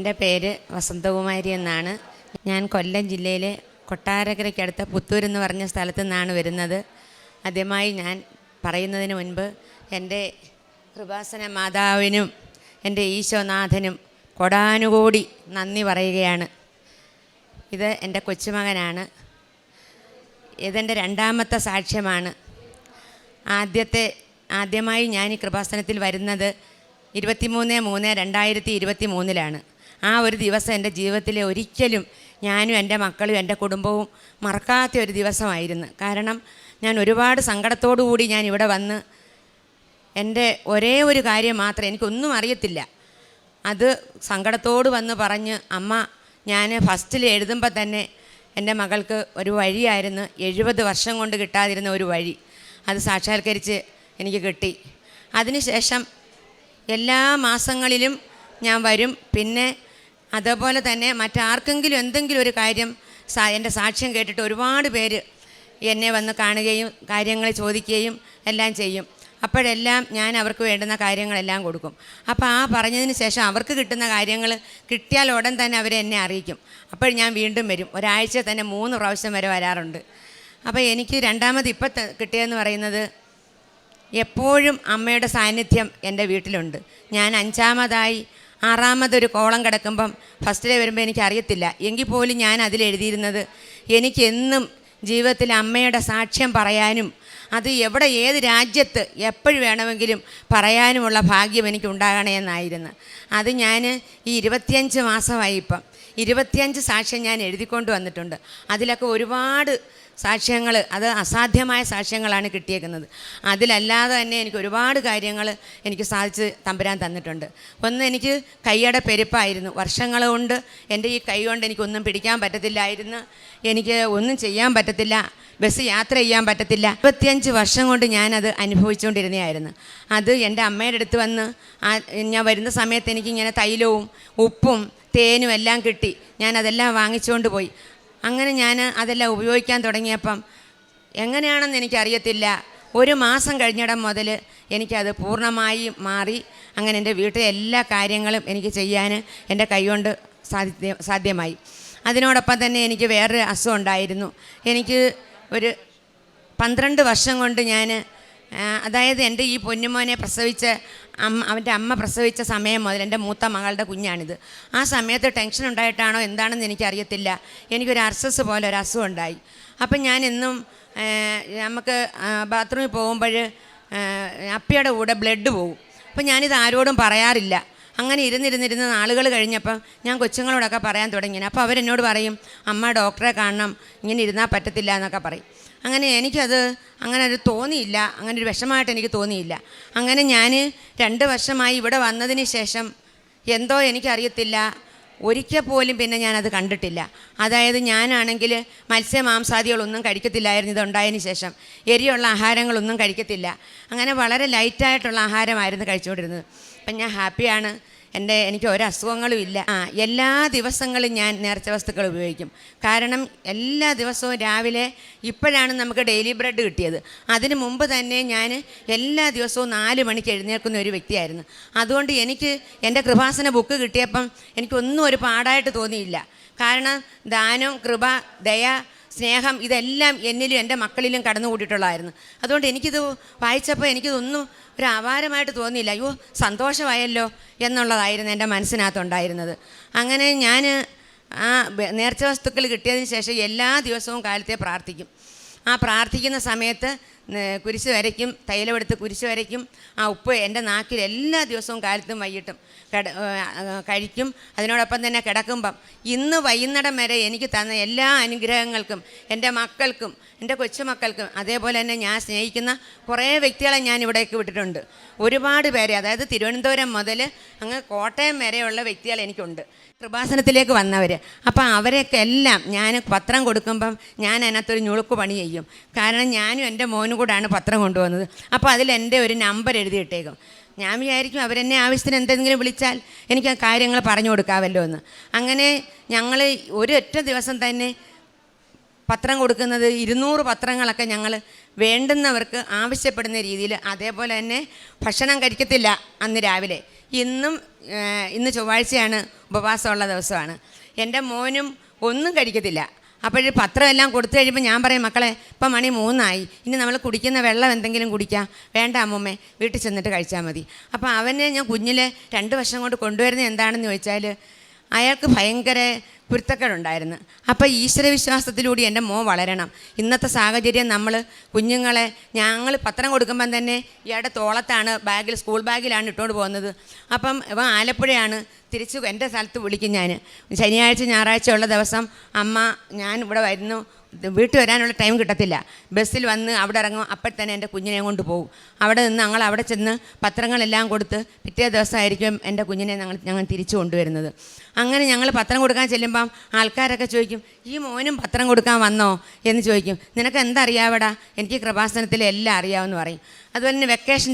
എൻ്റെ പേര് വസന്തകുമാരി എന്നാണ്. ഞാൻ കൊല്ലം ജില്ലയിലെ കൊട്ടാരക്കരയ്ക്കടുത്ത പുത്തൂരെന്ന് പറഞ്ഞ സ്ഥലത്തു നിന്നാണ് വരുന്നത്. ആദ്യമായി ഞാൻ പറയുന്നതിന് മുൻപ് എൻ്റെ കൃപാസന മാതാവിനും എൻ്റെ ഈശോനാഥനും കൊടാനുകോടി നന്ദി പറയുകയാണ്. ഇത് എൻ്റെ കൊച്ചുമകനാണ്. ഇതെൻ്റെ രണ്ടാമത്തെ സാക്ഷ്യമാണ്. ആദ്യമായി ഞാൻ ഈ കൃപാസനത്തിൽ വരുന്നത് 23/3/2023 ആ ഒരു ദിവസം എൻ്റെ ജീവിതത്തിലെ ഒരിക്കലും ഞാനും എൻ്റെ മക്കളും എൻ്റെ കുടുംബവും മറക്കാത്ത ഒരു ദിവസമായിരുന്നു. കാരണം ഞാൻ ഒരുപാട് സങ്കടത്തോടു കൂടി ഞാൻ ഇവിടെ വന്ന് എൻ്റെ ഒരേ ഒരു കാര്യം മാത്രം, എനിക്കൊന്നും അറിയത്തില്ല, അത് സങ്കടത്തോട് വന്ന് പറഞ്ഞ് അമ്മ ഞാൻ ഫസ്റ്റിൽ എഴുതുമ്പോൾ തന്നെ എൻ്റെ മകൾക്ക് ഒരു വഴിയായിരുന്നു, 70 വർഷം കൊണ്ട് കിട്ടാതിരുന്ന ഒരു വഴി, അത് സാക്ഷാത്കരിച്ച് എനിക്ക് കിട്ടി. അതിനുശേഷം എല്ലാ മാസങ്ങളിലും ഞാൻ വരും. പിന്നെ അതേപോലെ തന്നെ മറ്റാർക്കെങ്കിലും എന്തെങ്കിലും ഒരു കാര്യം എൻ്റെ സാക്ഷ്യം കേട്ടിട്ട് ഒരുപാട് പേര് എന്നെ വന്ന് കാണുകയും കാര്യങ്ങൾ ചോദിക്കുകയും എല്ലാം ചെയ്യും. അപ്പോഴെല്ലാം ഞാൻ അവർക്ക് വേണ്ടുന്ന കാര്യങ്ങളെല്ലാം കൊടുക്കും. അപ്പോൾ ആ പറഞ്ഞതിന് ശേഷം അവർക്ക് കിട്ടുന്ന കാര്യങ്ങൾ കിട്ടിയാൽ ഉടൻ തന്നെ അവരെ എന്നെ അറിയിക്കും. അപ്പോൾ ഞാൻ വീണ്ടും വരും. ഒരാഴ്ച തന്നെ 3 പ്രാവശ്യം വരെ വരാറുണ്ട്. അപ്പോൾ എനിക്ക് രണ്ടാമത് ഇപ്പം കിട്ടിയതെന്ന് പറയുന്നത്, എപ്പോഴും അമ്മയുടെ സാന്നിധ്യം എൻ്റെ വീട്ടിലുണ്ട്. ഞാൻ 5ാമതായി 6ാമതൊരു കോളം കിടക്കുമ്പം ഫസ്റ്റിലെ വരുമ്പോൾ എനിക്കറിയത്തില്ല എങ്കിൽ പോലും ഞാൻ അതിലെഴുതിയിരുന്നത് എനിക്കെന്നും ജീവിതത്തിൽ അമ്മയുടെ സാക്ഷ്യം പറയാനും അത് എവിടെ ഏത് രാജ്യത്ത് എപ്പോഴും വേണമെങ്കിലും പറയാനുമുള്ള ഭാഗ്യം എനിക്കുണ്ടാകണേ എന്നായിരുന്നു. അത് ഞാൻ ഈ 25 മാസമായി ഇപ്പം 25 സാക്ഷ്യം ഞാൻ എഴുതിക്കൊണ്ട് വന്നിട്ടുണ്ട്. അതിലൊക്കെ ഒരുപാട് സാക്ഷ്യങ്ങൾ, അത് അസാധ്യമായ സാക്ഷ്യങ്ങളാണ് കിട്ടിയേക്കുന്നത്. അതിലല്ലാതെ തന്നെ എനിക്ക് ഒരുപാട് കാര്യങ്ങൾ എനിക്ക് സാധിച്ച് തമ്പുരാൻ തന്നിട്ടുണ്ട്. ഒന്ന്, എനിക്ക് കൈയുടെ പെരുപ്പായിരുന്നു. വർഷങ്ങൾ കൊണ്ട് എൻ്റെ ഈ കൈ കൊണ്ട് എനിക്കൊന്നും പിടിക്കാൻ പറ്റത്തില്ലായിരുന്നു, എനിക്ക് ഒന്നും ചെയ്യാൻ പറ്റത്തില്ല, ബസ് യാത്ര ചെയ്യാൻ പറ്റത്തില്ല. 25 വർഷം കൊണ്ട് ഞാനത് അനുഭവിച്ചുകൊണ്ടിരുന്നതായിരുന്നു. അത് എൻ്റെ അമ്മയുടെ അടുത്ത് വന്ന് ഞാൻ വരുന്ന സമയത്ത് എനിക്കിങ്ങനെ തൈലവും ഉപ്പും തേനും എല്ലാം കിട്ടി. ഞാനതെല്ലാം വാങ്ങിച്ചുകൊണ്ട് പോയി. അങ്ങനെ ഞാൻ അതെല്ലാം ഉപയോഗിക്കാൻ തുടങ്ങിയപ്പം എങ്ങനെയാണെന്ന് എനിക്കറിയത്തില്ല, 1 മാസം കഴിഞ്ഞിടം മുതൽ എനിക്കത് പൂർണ്ണമായി മാറി. അങ്ങനെ എൻ്റെ വീട്ടിലെ എല്ലാ കാര്യങ്ങളും എനിക്ക് ചെയ്യാൻ എൻ്റെ കൈകൊണ്ട് സാധ്യമായി. അതിനോടൊപ്പം തന്നെ എനിക്ക് വേറൊരു അസുഖം ഉണ്ടായിരുന്നു. എനിക്ക് ഒരു 12 വർഷം കൊണ്ട് ഞാൻ, അതായത് എൻ്റെ ഈ പൊന്നുമോനെ പ്രസവിച്ച അവൻ്റെ അമ്മ പ്രസവിച്ച സമയം മുതൽ, എൻ്റെ മൂത്ത മകളുടെ കുഞ്ഞാണിത്, ആ സമയത്ത് ടെൻഷൻ ഉണ്ടായിട്ടാണോ എന്താണെന്ന് എനിക്കറിയത്തില്ല, എനിക്കൊരു അർസസ് പോലെ ഒരു അസുഖം ഉണ്ടായി. അപ്പം ഞാൻ എന്നും നമുക്ക് ബാത്റൂമിൽ പോകുമ്പോൾ അപ്പിയുടെ കൂടെ ബ്ലഡ് പോകും. അപ്പം ഞാനിത് ആരോടും പറയാറില്ല. അങ്ങനെ ഇരുന്നിരുന്ന് നാളുകൾ കഴിഞ്ഞപ്പം ഞാൻ കൊച്ചുങ്ങളോടൊക്കെ പറയാൻ തുടങ്ങി. അപ്പോൾ അവരെന്നോട് പറയും, അമ്മ ഡോക്ടറെ കാണണം, ഇങ്ങനെ ഇരുന്നാൽ പറ്റത്തില്ല എന്നൊക്കെ പറയും. അങ്ങനെ എനിക്കത് അങ്ങനെ ഒരു തോന്നിയില്ല, അങ്ങനെ ഒരു വിഷമമായിട്ട് എനിക്ക് തോന്നിയില്ല. അങ്ങനെ ഞാൻ 2 വർഷമായി ഇവിടെ വന്നതിന് ശേഷം എന്തോ എനിക്കറിയത്തില്ല, ഒരിക്കൽ പോലും പിന്നെ ഞാനത് കണ്ടിട്ടില്ല. അതായത് ഞാനാണെങ്കിൽ മത്സ്യമാംസാദികളൊന്നും കഴിക്കത്തില്ലായിരുന്നു ഇതുണ്ടായതിന് ശേഷം. എരിയുള്ള ആഹാരങ്ങളൊന്നും കഴിക്കത്തില്ല. അങ്ങനെ വളരെ ലൈറ്റായിട്ടുള്ള ആഹാരമായിരുന്നു കഴിച്ചുകൊണ്ടിരുന്നത്. അപ്പം ഞാൻ ഹാപ്പിയാണ്. എനിക്ക് ഒരു അസുഖങ്ങളും ഇല്ല. എല്ലാ ദിവസങ്ങളും ഞാൻ നേർച്ച വസ്തുക്കൾ ഉപയോഗിക്കും. കാരണം എല്ലാ ദിവസവും രാവിലെ, ഇപ്പോഴാണ് നമുക്ക് ഡെയിലി ബ്രെഡ് കിട്ടിയത്, അതിന് മുമ്പ് തന്നെ ഞാൻ എല്ലാ ദിവസവും 4 മണിക്ക് എഴുന്നേൽക്കുന്ന ഒരു വ്യക്തിയായിരുന്നു. അതുകൊണ്ട് എനിക്ക് എൻ്റെ കൃപാസന ബുക്ക് കിട്ടിയപ്പം എനിക്കൊന്നും ഒരു പാടായിട്ട് തോന്നിയില്ല. കാരണം ദാനം, കൃപ, ദയ, സ്നേഹം ഇതെല്ലാം എന്നിലും എൻ്റെ മക്കളിലും കടന്നുകൂടിയിട്ടുള്ളതായിരുന്നു. അതുകൊണ്ട് എനിക്കിത് വായിച്ചപ്പോൾ എനിക്കിതൊന്നും ഒരു അപാരമായിട്ട് തോന്നിയില്ല. അയ്യോ സന്തോഷമായല്ലോ എന്നുള്ളതായിരുന്നു എൻ്റെ മനസ്സിനകത്തുണ്ടായിരുന്നത്. അങ്ങനെ ഞാൻ ആ നേർച്ച വസ്തുക്കൾ കിട്ടിയതിന് ശേഷം എല്ലാ ദിവസവും കാലത്തെ പ്രാർത്ഥിക്കും. ആ പ്രാർത്ഥിക്കുന്ന സമയത്ത് കുരിശ് വരയ്ക്കും, തൈലമെടുത്ത് കുരിശ് വരയ്ക്കും. ആ ഉപ്പ് എൻ്റെ നാക്കിൽ എല്ലാ ദിവസവും കാലത്തും വൈകിട്ടും കഴിക്കും. അതിനോടൊപ്പം തന്നെ കിടക്കുമ്പം ഇന്ന് വൈകുന്നേരം വരെ എനിക്ക് തന്ന എല്ലാ അനുഗ്രഹങ്ങൾക്കും എൻ്റെ മക്കൾക്കും എൻ്റെ കൊച്ചുമക്കൾക്കും, അതേപോലെ തന്നെ ഞാൻ സ്നേഹിക്കുന്ന കുറേ വ്യക്തികളെ ഞാൻ ഇവിടേക്ക് വിട്ടിട്ടുണ്ട്. ഒരുപാട് പേരെ, അതായത് തിരുവനന്തപുരം മുതൽ അങ്ങ് കോട്ടയം വരെയുള്ള വ്യക്തികൾ എനിക്കുണ്ട്, കൃപാസനത്തിലേക്ക് വന്നവർ. അപ്പം അവരെയൊക്കെ എല്ലാം ഞാൻ പത്രം കൊടുക്കുമ്പം ഞാൻ അതിനകത്തൊരു ഞുളുക്ക് പണി ചെയ്യും. കാരണം ഞാനും എൻ്റെ മോനും കൂടാണ് പത്രം കൊണ്ടുവന്നത്. അപ്പോൾ അതിൽ എൻ്റെ ഒരു നമ്പർ എഴുതിയിട്ടേക്കും. ഞാൻ വിചാരിക്കും അവരെന്നെ ആവശ്യത്തിന് എന്തെങ്കിലും വിളിച്ചാൽ എനിക്ക് ആ കാര്യങ്ങൾ പറഞ്ഞു കൊടുക്കാമല്ലോ എന്ന്. അങ്ങനെ ഞങ്ങൾ ഒരൊറ്റ ദിവസം തന്നെ പത്രം കൊടുക്കുന്നത് 200 പത്രങ്ങളൊക്കെ ഞങ്ങൾ വേണ്ടുന്നവർക്ക് ആവശ്യപ്പെടുന്ന രീതിയിൽ. അതേപോലെ തന്നെ ഭക്ഷണം കഴിക്കത്തില്ല അന്ന് രാവിലെ. ഇന്ന് ചൊവ്വാഴ്ചയാണ്, ഉപവാസമുള്ള ദിവസമാണ്. എൻ്റെ മോനും ഒന്നും കഴിക്കത്തില്ല. അപ്പോഴ് പത്രമെല്ലാം കൊടുത്തു കഴിയുമ്പോൾ ഞാൻ പറയും, മക്കളെ ഇപ്പം മണി 3 ഇനി നമ്മൾ കുടിക്കുന്ന വെള്ളം എന്തെങ്കിലും കുടിക്കാം. വേണ്ട അമ്മൂമ്മേ, വീട്ടിൽ ചെന്നിട്ട് കഴിച്ചാൽ മതി. അപ്പോൾ അവനെ ഞാൻ കുഞ്ഞിലെ 2 വർഷം കൊണ്ട് കൊണ്ടുവരുന്നത് എന്താണെന്ന് ചോദിച്ചാൽ, അയാൾക്ക് ഭയങ്കര കുരുത്തക്കേടുണ്ടായിരുന്നു. അപ്പോൾ ഈശ്വരവിശ്വാസത്തിലൂടെ എൻ്റെ മോൻ വളരണം. ഇന്നത്തെ സാഹചര്യം നമ്മൾ കുഞ്ഞുങ്ങളെ ഞങ്ങൾ പത്രം കൊടുക്കുമ്പം തന്നെ ഇയാളുടെ തോളത്താണ് സ്കൂൾ ബാഗിലാണ് ഇട്ടുകൊണ്ട് പോകുന്നത്. അപ്പം ഇവൻ ആലപ്പുഴയാണ്. തിരിച്ച് എൻ്റെ സ്ഥലത്ത് വിളിക്കും ഞാൻ. ശനിയാഴ്ച ഞായറാഴ്ച ഉള്ള ദിവസം അമ്മ ഞാൻ ഇവിടെ വരുന്നു, വീട്ടിൽ വരാനുള്ള ടൈം കിട്ടത്തില്ല. ബസ്സിൽ വന്ന് അവിടെ ഇറങ്ങും, അപ്പോൾ തന്നെ എൻ്റെ കുഞ്ഞിനെ കൊണ്ട് പോകും. അവിടെ നിന്ന് ഞങ്ങൾ അവിടെ ചെന്ന് പത്രങ്ങളെല്ലാം കൊടുത്ത് പിറ്റേ ദിവസമായിരിക്കും എൻ്റെ കുഞ്ഞിനെ ഞങ്ങൾ തിരിച്ചു കൊണ്ടുവരുന്നത്. അങ്ങനെ ഞങ്ങൾ പത്രം കൊടുക്കാൻ ചെല്ലുമ്പം ആൾക്കാരൊക്കെ ചോദിക്കും, ഈ മോനും പത്രം കൊടുക്കാൻ വന്നോ എന്ന് ചോദിക്കും. നിനക്ക് എന്താ അറിയാവടാ? എനിക്ക് കൃപാസനത്തിൽ എല്ലാം അറിയാമെന്ന് പറയും. അതുപോലെ തന്നെ വെക്കേഷൻ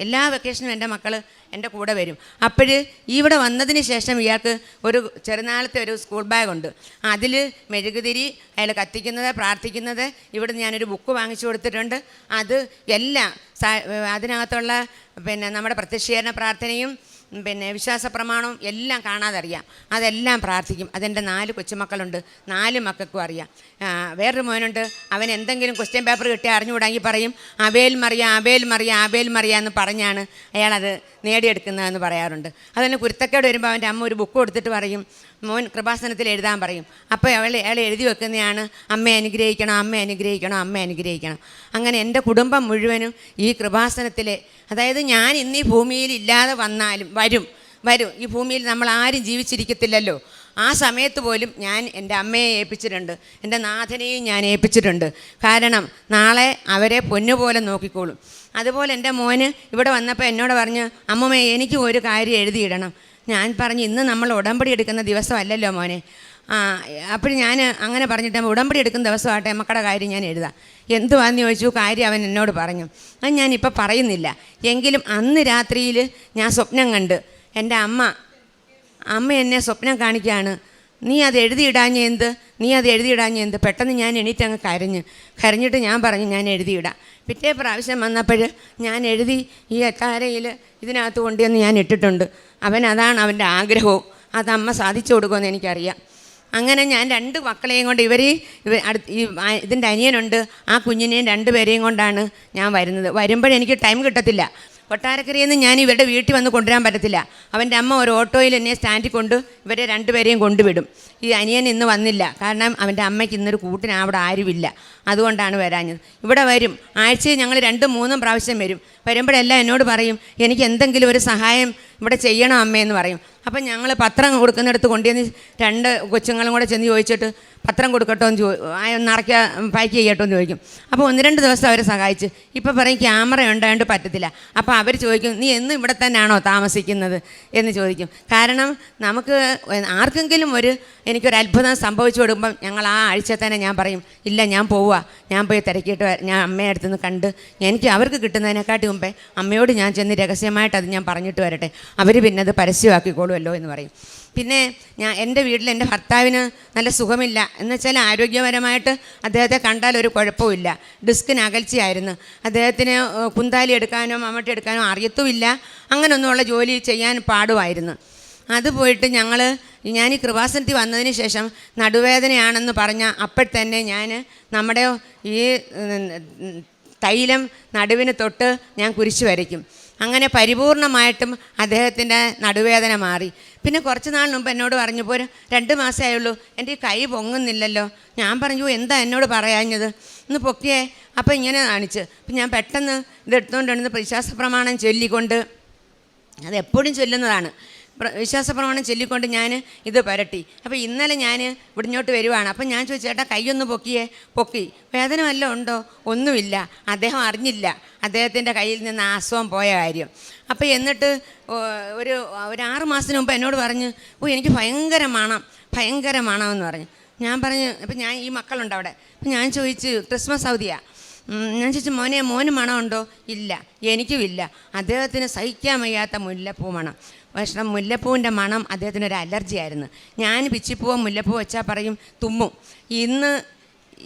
എല്ലാ വെക്കേഷനും എൻ്റെ മക്കൾ എൻ്റെ കൂടെ വരും. അപ്പോൾ ഇവിടെ വന്നതിന് ശേഷം ഇയാൾക്ക് ഒരു ചെറുനാളത്തെ ഒരു സ്കൂൾ ബാഗുണ്ട്. അതിൽ മെഴുകുതിരി, അയാൾ കത്തിക്കുന്നത്, പ്രാർത്ഥിക്കുന്നത്, ഇവിടെ ഞാനൊരു ബുക്ക് വാങ്ങിച്ചു കൊടുത്തിട്ടുണ്ട്. അത് എല്ലാം അതിനകത്തുള്ള നമ്മുടെ പ്രത്യക്ഷീകരണ പ്രാർത്ഥനയും വിശ്വാസ പ്രമാണവും എല്ലാം കാണാതെ അറിയാം. അതെല്ലാം പ്രാർത്ഥിക്കും. അതെൻ്റെ 4 കൊച്ചുമക്കളുണ്ട്. 4 മക്കൾക്കും അറിയാം. വേറൊരു മോനുണ്ട്, അവൻ എന്തെങ്കിലും ക്വസ്റ്റ്യൻ പേപ്പർ കിട്ടിയാൽ അറിഞ്ഞുകൂടാങ്കിൽ പറയും, അബേൽ മറിയ എന്ന് പറഞ്ഞാണ് അയാളത് നേടിയെടുക്കുന്നതെന്ന് പറയാറുണ്ട്. അതുതന്നെ കുരുത്തക്കേട് വരുമ്പോൾ അവൻ്റെ അമ്മ ഒരു ബുക്ക് കൊടുത്തിട്ട് പറയും, മോൻ കൃപാസനത്തിൽ എഴുതാൻ പറയും. അപ്പോൾ അയാൾ എഴുതി വെക്കുന്നതാണ്, അമ്മയെ അനുഗ്രഹിക്കണം. അങ്ങനെ എൻ്റെ കുടുംബം മുഴുവനും ഈ കൃപാസനത്തിലെ, അതായത് ഞാൻ ഇന്ന് ഈ ഭൂമിയിൽ ഇല്ലാതെ വന്നാലും വരും. ഈ ഭൂമിയിൽ നമ്മൾ ആരും ജീവിച്ചിരിക്കത്തില്ലല്ലോ. ആ സമയത്ത് പോലും ഞാൻ എൻ്റെ അമ്മയെ ഏൽപ്പിച്ചിട്ടുണ്ട്, എൻ്റെ നാഥനെയും ഞാൻ ഏൽപ്പിച്ചിട്ടുണ്ട്. കാരണം നാളെ അവരെ പൊന്നുപോലെ നോക്കിക്കോളും. അതുപോലെ എൻ്റെ മോന് ഇവിടെ വന്നപ്പോൾ എന്നോട് പറഞ്ഞു, അമ്മമ്മേ എനിക്ക് ഒരു കാര്യം എഴുതിയിടണം. ഞാൻ പറഞ്ഞു, ഇന്ന് നമ്മൾ ഉടമ്പടി എടുക്കുന്ന ദിവസമല്ലല്ലോ മോനെ. അപ്പോൾ ഞാൻ അങ്ങനെ പറഞ്ഞിട്ട്, ഉടമ്പടി എടുക്കുന്ന ദിവസമാട്ടെ, മക്കളുടെ കാര്യം ഞാൻ എഴുതാം. എന്തുവാന്ന് ചോദിച്ചു. കാര്യം അവൻ എന്നോട് പറഞ്ഞു. അത് ഞാനിപ്പോൾ പറയുന്നില്ല. എങ്കിലും അന്ന് രാത്രിയിൽ ഞാൻ സ്വപ്നം കണ്ട്, എൻ്റെ അമ്മ എന്നെ സ്വപ്നം കാണിക്കുകയാണ്, നീ അത് എഴുതിയിടാഞ്ഞ എന്ത്. പെട്ടെന്ന് ഞാൻ എണീറ്റ് അങ്ങ് കരഞ്ഞിട്ട് ഞാൻ പറഞ്ഞു, ഞാൻ എഴുതിയിടാം. പിറ്റേ പ്രാവശ്യം വന്നപ്പോൾ ഞാൻ എഴുതി ഈ അത്താരയിൽ ഇതിനകത്ത് കൊണ്ടുവന്ന് ഞാൻ ഇട്ടിട്ടുണ്ട്. അതാണ് അവൻ്റെ ആഗ്രഹവും. അത് അമ്മ സാധിച്ചു കൊടുക്കുമെന്ന് എനിക്കറിയാം. അങ്ങനെ ഞാൻ 2 മക്കളെയും കൊണ്ട് ഇതിൻ്റെ അനിയനുണ്ട്, ആ കുഞ്ഞിനെയും 2 പേരെയും കൊണ്ടാണ് ഞാൻ വരുമ്പോഴെനിക്ക് ടൈം കിട്ടത്തില്ല. കൊട്ടാരക്കരയിൽ നിന്ന് ഞാൻ ഇവരുടെ വീട്ടിൽ വന്ന് കൊണ്ടുവരാൻ പറ്റത്തില്ല. അവൻ്റെ അമ്മ ഒരു ഓട്ടോയിൽ എന്നെ സ്റ്റാൻഡിൽ കൊണ്ട് ഇവരെ 2 പേരെയും കൊണ്ടുവിടും. ഈ അനിയൻ ഇന്ന് വന്നില്ല, കാരണം അവൻ്റെ അമ്മയ്ക്ക് ഇന്നൊരു കൂട്ടിന് അവിടെ ആരുമില്ല. അതുകൊണ്ടാണ് വരാഞ്ഞത്. ഇവിടെ വരും, ആഴ്ചയിൽ ഞങ്ങൾ 2-3 പ്രാവശ്യം വരുമ്പോഴെല്ലാം എന്നോട് പറയും, എനിക്ക് എന്തെങ്കിലും ഒരു സഹായം ഇവിടെ ചെയ്യണം അമ്മയെന്ന് പറയും. അപ്പം ഞങ്ങൾ പത്രം കൊടുക്കുന്നിടത്ത് കൊണ്ടുവന്ന് 2 കൊച്ചുങ്ങളും കൂടെ ചെന്ന് ചോദിച്ചിട്ട്, പത്രം കൊടുക്കട്ടോ എന്ന് പാക്ക് ചെയ്യട്ടോ എന്ന് ചോദിക്കും. അപ്പോൾ 1-2 ദിവസം അവരെ സഹായിച്ച്. ഇപ്പോൾ പറയും ക്യാമറ ഉണ്ടായതുകൊണ്ട് പറ്റത്തില്ല. അപ്പോൾ അവർ ചോദിക്കും, നീ എന്നും ഇവിടെ തന്നെയാണോ താമസിക്കുന്നത് എന്ന് ചോദിക്കും. കാരണം നമുക്ക് ആർക്കെങ്കിലും എനിക്കൊരു അത്ഭുതം സംഭവിച്ചു കൊടുക്കുമ്പം ഞങ്ങൾ ആ ആഴ്ച തന്നെ ഞാൻ പറയും, ഇല്ല ഞാൻ പോയി തിരക്കിയിട്ട് ഞാൻ അമ്മയുടെ അടുത്ത് നിന്ന് കണ്ട് എനിക്ക് അവർക്ക് കിട്ടുന്നതിനെക്കാട്ടി മുമ്പേ അമ്മയോട് ഞാൻ ചെന്ന് രഹസ്യമായിട്ട് അത് ഞാൻ പറഞ്ഞിട്ട് വരട്ടെ, അവർ പിന്നെ അത് പരസ്യമാക്കിക്കോളുമല്ലോ എന്ന് പറയും. പിന്നെ എൻ്റെ വീട്ടിൽ എൻ്റെ ഭർത്താവിന് നല്ല സുഖമില്ല എന്ന് വെച്ചാൽ ആരോഗ്യപരമായിട്ട് അദ്ദേഹത്തെ കണ്ടാൽ ഒരു കുഴപ്പമില്ല. ഡിസ്കിന് അകൽച്ചയായിരുന്നു. അദ്ദേഹത്തിന് കുന്താലി എടുക്കാനോ മമ്മട്ടി എടുക്കാനോ അറിയത്തുമില്ല. അങ്ങനെയൊന്നുമുള്ള ജോലി ചെയ്യാൻ പാടുമായിരുന്നു. അത് പോയിട്ട് ഞാൻ ഈ കൃപാസനത്തിൽ വന്നതിന് ശേഷം നടുവേദനയാണെന്ന് പറഞ്ഞ അപ്പോഴത്തന്നെ ഞാൻ നമ്മുടെ ഈ തൈലം നടുവിന് തൊട്ട് ഞാൻ കുരിശ് വരയ്ക്കും. അങ്ങനെ പരിപൂർണമായിട്ടും അദ്ദേഹത്തിൻ്റെ നടുവേദന മാറി. പിന്നെ കുറച്ച് നാളിന് മുമ്പ് എന്നോട് പറഞ്ഞപ്പോൾ 2 മാസമേ ആയുള്ളൂ, എൻ്റെ ഈ കൈ പൊങ്ങുന്നില്ലല്ലോ. ഞാൻ പറഞ്ഞു, എന്താ എന്നോട് പറയാഞ്ഞത്, ഒന്ന് പൊക്കിയേ. അപ്പോൾ ഇങ്ങനെ കാണിച്ച്. അപ്പം ഞാൻ പെട്ടെന്ന് ഇതെടുത്തുകൊണ്ടിരുന്ന് വിശ്വാസ പ്രമാണം ചൊല്ലിക്കൊണ്ട്, അതെപ്പോഴും ചൊല്ലുന്നതാണ്, വിശ്വാസ പ്രമാണം ചൊല്ലിക്കൊണ്ട് ഞാൻ ഇത് പുരട്ടി. അപ്പോൾ ഇന്നലെ ഞാൻ ഇവിടിഞ്ഞോട്ട് വരുവാണ്. അപ്പം ഞാൻ ചോദിച്ചു, ചേട്ടാ കൈയൊന്ന് പൊക്കി, വേദന വല്ലതും ഉണ്ടോ? ഒന്നുമില്ല. അദ്ദേഹം അറിഞ്ഞില്ല അദ്ദേഹത്തിൻ്റെ കയ്യിൽ നിന്ന് ആസ്വം പോയ കാര്യം. അപ്പോൾ എന്നിട്ട് ഒരു 6 മാസത്തിന് മുമ്പ് എന്നോട് പറഞ്ഞ്, എനിക്ക് ഭയങ്കര മണമെന്ന് പറഞ്ഞു. ഞാൻ പറഞ്ഞു, അപ്പം ഈ മക്കളുണ്ട് അവിടെ. അപ്പം ഞാൻ ചോദിച്ചു, ക്രിസ്മസ് അവധിയാണ്. ഞാൻ ചോദിച്ചു, മോന് മണമുണ്ടോ? ഇല്ല, എനിക്കുമില്ല. അദ്ദേഹത്തിന് സഹിക്കാൻ വയ്യാത്ത മുല്ലപ്പൂ മണം. പക്ഷേ മുല്ലപ്പൂവിൻ്റെ മണം അദ്ദേഹത്തിനൊരു അലർജി ആയിരുന്നു. ഞാൻ പിച്ചിപ്പൂവോ മുല്ലപ്പൂ വെച്ചാൽ പറയും തുമ്മും.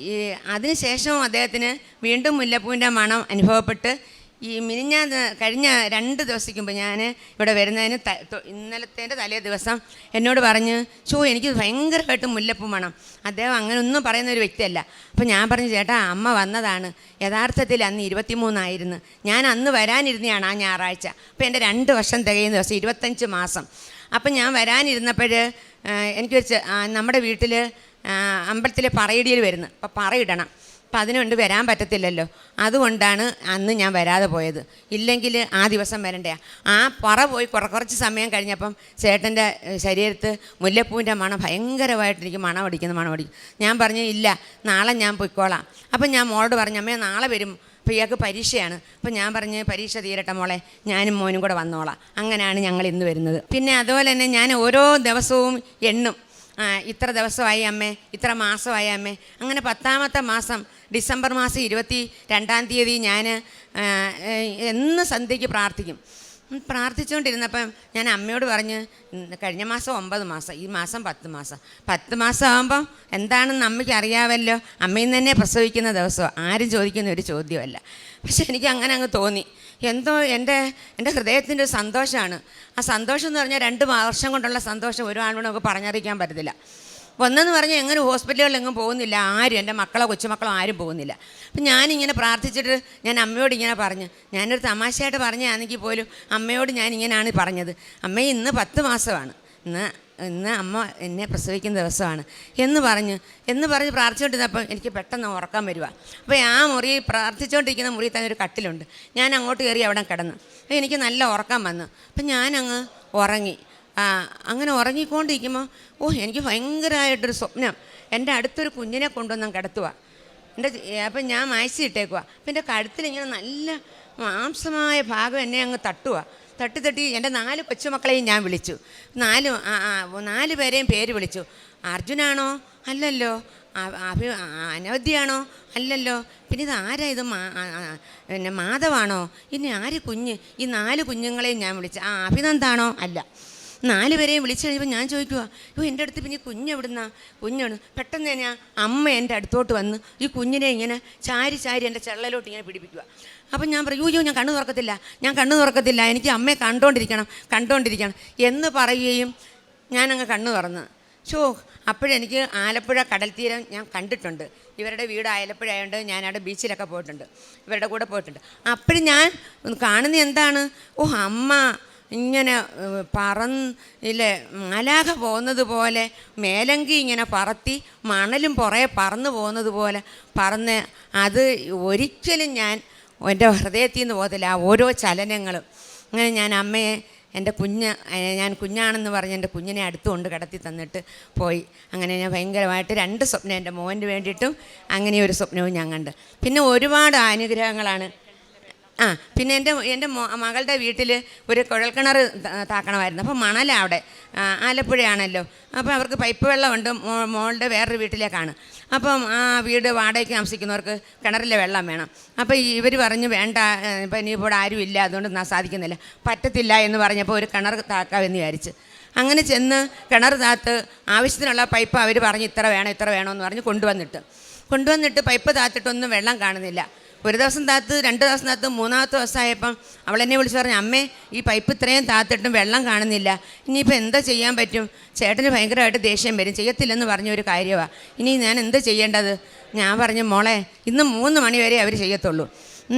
ഈ അതിനുശേഷവും അദ്ദേഹത്തിന് വീണ്ടും മുല്ലപ്പൂവിൻ്റെ മണം അനുഭവപ്പെട്ട് ഈ കഴിഞ്ഞ 2 ദിവസത്തേക്ക് മുമ്പ് ഞാൻ ഇവിടെ വരുന്നതിന് ഇന്നലത്തേൻ്റെ തലേ ദിവസം എന്നോട് പറഞ്ഞ് എനിക്ക് ഭയങ്കരമായിട്ട് മുല്ലപ്പൂ മണം. അദ്ദേഹം അങ്ങനെ ഒന്നും പറയുന്ന ഒരു വ്യക്തിയല്ല. അപ്പോൾ ഞാൻ പറഞ്ഞു, ചേട്ടാ അമ്മ വന്നതാണ്. യഥാർത്ഥത്തിൽ അന്ന് 23 ഞാൻ അന്ന് വരാനിരുന്നതാണ് ആ ഞായറാഴ്ച. അപ്പോൾ എൻ്റെ 2 വർഷം തികയുന്ന ദിവസം 25 മാസം. അപ്പം ഞാൻ വരാനിരുന്നപ്പോൾ എനിക്ക് നമ്മുടെ വീട്ടിൽ അമ്പലത്തിൽ പറയിടിയിൽ വരുന്നു. അപ്പോൾ പറയിടണം. അപ്പം അതിനുകൊണ്ട് വരാൻ പറ്റത്തില്ലല്ലോ. അതുകൊണ്ടാണ് അന്ന് ഞാൻ വരാതെ പോയത്. ഇല്ലെങ്കിൽ ആ ദിവസം വരണ്ടേ. ആ പറ പോയി കുറച്ച് സമയം കഴിഞ്ഞപ്പം ചേട്ടൻ്റെ ശരീരത്ത് മുല്ലപ്പൂവിൻ്റെ മണം ഭയങ്കരമായിട്ട് എനിക്ക് മണം അടിക്കും. ഞാൻ പറഞ്ഞു, ഇല്ല നാളെ ഞാൻ പൊയ്ക്കോളാം. അപ്പം ഞാൻ മോളോട് പറഞ്ഞു, അമ്മേ നാളെ വരും, അപ്പോൾ ഇയാൾക്ക് പരീക്ഷയാണ്. അപ്പോൾ ഞാൻ പറഞ്ഞ്, പരീക്ഷ തീരട്ടെ മോളെ, ഞാനും മോനും കൂടെ വന്നോളാം. അങ്ങനെയാണ് ഞങ്ങൾ ഇന്ന് വരുന്നത്. പിന്നെ അതുപോലെ തന്നെ ഞാൻ ഓരോ ദിവസവും എണ്ണും. ഇത്ര ദിവസമായി അമ്മേ, ഇത്ര മാസമായി അമ്മേ. അങ്ങനെ 10ാമത്തെ മാസം ഡിസംബർ മാസം 22 ഞാൻ എന്ന് സന്ധ്യയ്ക്ക് പ്രാർത്ഥിക്കും. പ്രാർത്ഥിച്ചുകൊണ്ടിരുന്നപ്പം ഞാൻ അമ്മയോട് പറഞ്ഞ്, കഴിഞ്ഞ മാസം 9 മാസം, ഈ മാസം 10 മാസം. 10 മാസം ആകുമ്പം എന്താണെന്ന് അമ്മയ്ക്ക് അറിയാമല്ലോ. അമ്മയിൽ നിന്ന് തന്നെ പ്രസവിക്കുന്ന ദിവസമോ, ആരും ചോദിക്കുന്ന ഒരു ചോദ്യമല്ല. പക്ഷെ എനിക്ക് അങ്ങനെ അങ്ങ് തോന്നി. എന്തോ എൻ്റെ ഹൃദയത്തിൻ്റെ ഒരു സന്തോഷമാണ്. ആ സന്തോഷം എന്ന് പറഞ്ഞാൽ 2 വർഷം കൊണ്ടുള്ള സന്തോഷം ഒരാളോട് നമുക്ക് പറഞ്ഞറിയിക്കാൻ പറ്റത്തില്ല. ഒന്നെന്ന് പറഞ്ഞാൽ എങ്ങനെ ഹോസ്പിറ്റലുകളിലെങ്ങും പോകുന്നില്ല, ആരും എൻ്റെ മക്കളോ കൊച്ചുമക്കളോ ആരും പോകുന്നില്ല. അപ്പം ഞാനിങ്ങനെ പ്രാർത്ഥിച്ചിട്ട് ഞാൻ അമ്മയോട് ഇങ്ങനെ പറഞ്ഞു, ഞാനൊരു തമാശയായിട്ട് പറഞ്ഞാണെങ്കിൽ പോലും അമ്മയോട് ഞാൻ ഇങ്ങനെയാണ് പറഞ്ഞത്, അമ്മ ഇന്ന് 10 മാസമാണ്, ഇന്ന് അമ്മ എന്നെ പ്രസവിക്കുന്ന ദിവസമാണ് എന്ന് പറഞ്ഞ് പ്രാർത്ഥിച്ചുകൊണ്ടിരുന്നപ്പോൾ എനിക്ക് പെട്ടെന്ന് ഉറക്കം വരിക. അപ്പോൾ ആ മുറി പ്രാർത്ഥിച്ചുകൊണ്ടിരിക്കുന്ന മുറിയിൽ തന്നെ ഒരു കട്ടിലുണ്ട്. ഞാൻ അങ്ങോട്ട് കയറി അവിടെ കിടന്നു. അപ്പോൾ എനിക്ക് നല്ല ഉറക്കം വന്നു. അപ്പം ഞാനങ്ങ് ഉറങ്ങി. അങ്ങനെ ഉറങ്ങിക്കൊണ്ടിരിക്കുമ്പോൾ എനിക്ക് ഭയങ്കരമായിട്ടൊരു സ്വപ്നം. എൻ്റെ അടുത്തൊരു കുഞ്ഞിനെ കൊണ്ടുവന്ന് കിടത്തുക. അപ്പം ഞാൻ മായ്ച്ചിട്ടേക്കുക. അപ്പം എൻ്റെ കഴുത്തിലിങ്ങനെ നല്ല മാംസമായ ഭാഗം എന്നെ അങ്ങ് തട്ടി എൻ്റെ 4 കൊച്ചുമക്കളെയും ഞാൻ വിളിച്ചു. 4 പേരെയും പേര് വിളിച്ചു. അർജുനാണോ? അല്ലല്ലോ. അനവധ്യയാണോ? അല്ലല്ലോ. പിന്നെ ഇത് ആരാ? ഇത് പിന്നെ മാധവാണോ? ഇനി ആര് കുഞ്ഞ്? ഈ 4 കുഞ്ഞുങ്ങളെയും ഞാൻ വിളിച്ചു. അഭിനന്ദാണോ? അല്ല. 4 പേരെയും വിളിച്ചു കഴിയുമ്പോൾ ഞാൻ ചോദിക്കുക, എൻ്റെ അടുത്ത് പിന്നെ കുഞ്ഞെവിടുന്ന? കുഞ്ഞാണ്. പെട്ടെന്ന് തന്നെ അമ്മ എൻ്റെ അടുത്തോട്ട് വന്ന് ഈ കുഞ്ഞിനെ ഇങ്ങനെ ചാരി എൻ്റെ ചെള്ളലോട്ട് ഇങ്ങനെ പിടിപ്പിക്കുക. അപ്പം ഞാൻ പറയും, ഞാൻ കണ്ണു തുറക്കത്തില്ല, എനിക്ക് അമ്മയെ കണ്ടുകൊണ്ടിരിക്കണം എന്ന് പറയുകയും ഞാനങ്ങ് കണ്ണു തുറന്ന് അപ്പോഴെനിക്ക് ആലപ്പുഴ കടൽ തീരം ഞാൻ കണ്ടിട്ടുണ്ട്. ഇവരുടെ വീട് ആലപ്പുഴ ആയതുകൊണ്ട് ഞാനവിടെ ബീച്ചിലൊക്കെ പോയിട്ടുണ്ട്, ഇവരുടെ കൂടെ പോയിട്ടുണ്ട്. അപ്പോഴും ഞാൻ കാണുന്ന എന്താണ്, അമ്മ ഇങ്ങനെ ഇല്ലേ മാലാഖ പോകുന്നത് പോലെ മേലങ്കി ഇങ്ങനെ പറത്തി മണലും പുറകെ പറന്നു പോകുന്നത് പോലെ പറന്ന്, അത് ഒരിക്കലും എൻ്റെ ഹൃദയത്തിൽ നിന്ന് പോകത്തില്ല. ആ ഓരോ ചലനങ്ങളും അങ്ങനെ ഞാൻ അമ്മയെ ഞാൻ കുഞ്ഞാണെന്ന് പറഞ്ഞ് എൻ്റെ കുഞ്ഞിനെ അടുത്തുകൊണ്ട് കിടത്തി തന്നിട്ട് പോയി. അങ്ങനെ ഞാൻ ഭയങ്കരമായിട്ട് 2 സ്വപ്നം എൻ്റെ മോന് വേണ്ടിയിട്ടും അങ്ങനെ ഒരു സ്വപ്നവും ഞാൻ കണ്ട്. പിന്നെ ഒരുപാട് അനുഗ്രഹങ്ങളാണ്. പിന്നെ എൻ്റെ മകളുടെ വീട്ടിൽ ഒരു കുഴൽക്കിണർ താക്കണമായിരുന്നു. അപ്പോൾ മണലവിടെ ആലപ്പുഴയാണല്ലോ. അപ്പോൾ അവർക്ക് പൈപ്പ് വെള്ളമുണ്ട്. മോളുടെ വേറൊരു വീട്ടിലേക്കാണ്. അപ്പം ആ വീട് വാടകയ്ക്ക് താമസിക്കുന്നവർക്ക് കിണറിലെ വെള്ളം വേണം. അപ്പോൾ ഇവർ പറഞ്ഞു, വേണ്ട, ഇപ്പം ഇനിയിപ്പോൾ ആരും ഇല്ല, അതുകൊണ്ട് സാധിക്കുന്നില്ല, പറ്റത്തില്ല എന്ന് പറഞ്ഞപ്പോൾ ഒരു കിണർ താക്കാമെന്ന് വിചാരിച്ച് അങ്ങനെ ചെന്ന് കിണർ താത്ത് ആവശ്യത്തിനുള്ള പൈപ്പ് അവർ പറഞ്ഞ് ഇത്ര വേണമെന്ന് പറഞ്ഞ് കൊണ്ടുവന്നിട്ട് പൈപ്പ് താത്തിട്ടൊന്നും വെള്ളം കാണുന്നില്ല. ഒരു ദിവസം താത്ത്, 2 ദിവസം താത്ത്, 3ാമത്തെ ദിവസമായപ്പം അവളെന്നെ വിളിച്ച് പറഞ്ഞു, അമ്മേ ഈ പൈപ്പ് ഇത്രയും താത്തിട്ടും വെള്ളം കാണുന്നില്ല, ഇനിയിപ്പോൾ എന്താ ചെയ്യാൻ പറ്റും? ചേട്ടന് ഭയങ്കരമായിട്ട് ദേഷ്യം വരും, ചെയ്യത്തില്ലെന്ന് പറഞ്ഞൊരു കാര്യമാണ്, ഇനി ഞാൻ എന്താ ചെയ്യേണ്ടത്? ഞാൻ പറഞ്ഞു, മോളെ ഇന്ന് 3 മണി വരെ അവർ ചെയ്യത്തുള്ളൂ.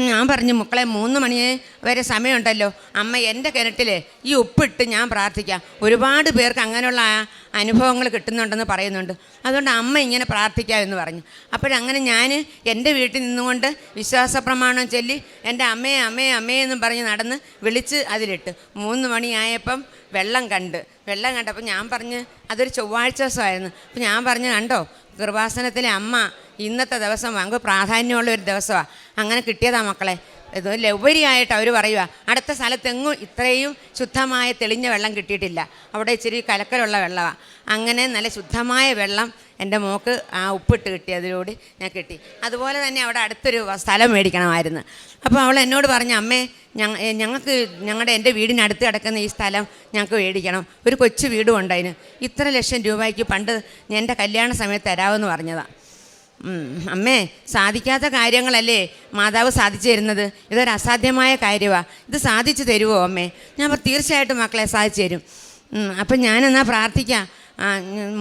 ഞാൻ പറഞ്ഞു, മക്കളെ 3 മണി വരെ സമയമുണ്ടല്ലോ, അമ്മ എൻ്റെ കിണറ്റിൽ ഈ ഉപ്പിട്ട് ഞാൻ പ്രാർത്ഥിക്കാം. ഒരുപാട് പേർക്ക് അങ്ങനെയുള്ള അനുഭവങ്ങൾ കിട്ടുന്നുണ്ടെന്ന് പറയുന്നുണ്ട്, അതുകൊണ്ട് അമ്മ ഇങ്ങനെ പ്രാർത്ഥിക്കാം എന്ന് പറഞ്ഞു. അപ്പോഴങ്ങനെ ഞാൻ എൻ്റെ വീട്ടിൽ നിന്നുകൊണ്ട് വിശ്വാസ പ്രമാണം ചൊല്ലി എൻ്റെ അമ്മേ എന്നും പറഞ്ഞ് നടന്ന് വിളിച്ച് അതിലിട്ട് 3 മണിയായപ്പം വെള്ളം കണ്ടപ്പോൾ ഞാൻ പറഞ്ഞ്, അതൊരു ചൊവ്വാഴ്ച ദിവസമായിരുന്നു. അപ്പം ഞാൻ പറഞ്ഞു, കണ്ടോ കൃപാസനത്തിലെ അമ്മ ഇന്നത്തെ ദിവസം നമുക്ക് പ്രാധാന്യമുള്ള ഒരു ദിവസമാണ്, അങ്ങനെ കിട്ടിയതാ മക്കളെ. ഇതുപോലെ ഉപരിയായിട്ട് അവർ പറയുക, അടുത്ത സ്ഥലത്തെങ്ങും ഇത്രയും ശുദ്ധമായ തെളിഞ്ഞ വെള്ളം കിട്ടിയിട്ടില്ല, അവിടെ ഇച്ചിരി കലക്കലുള്ള വെള്ളമാണ്. അങ്ങനെ നല്ല ശുദ്ധമായ വെള്ളം എൻ്റെ മോൾക്ക് ആ ഉപ്പിട്ട് കിട്ടിയതിലൂടെ ഞാൻ കിട്ടി. അതുപോലെ തന്നെ അവിടെ അടുത്തൊരു സ്ഥലം മേടിക്കണമായിരുന്നു. അപ്പോൾ അവൾ എന്നോട് പറഞ്ഞു, അമ്മേ എൻ്റെ വീടിനടുത്ത് കിടക്കുന്ന ഈ സ്ഥലം ഞങ്ങൾക്ക് മേടിക്കണം, ഒരു കൊച്ചു വീടും ഉണ്ട്, അതിന് ഇത്ര ലക്ഷം രൂപയ്ക്ക് പണ്ട് എൻ്റെ കല്യാണ സമയത്ത് തരാമെന്ന് പറഞ്ഞതാണ്. അമ്മേ, സാധിക്കാത്ത കാര്യങ്ങളല്ലേ മാതാവ് സാധിച്ചു തരുന്നത്? ഇതൊരു അസാധ്യമായ കാര്യമാണ്, ഇത് സാധിച്ചു തരുമോ അമ്മേ? ഞാൻ തീർച്ചയായിട്ടും മക്കളെ സാധിച്ചു തരും. അപ്പം ഞാനെന്നാൽ പ്രാർത്ഥിക്കാം.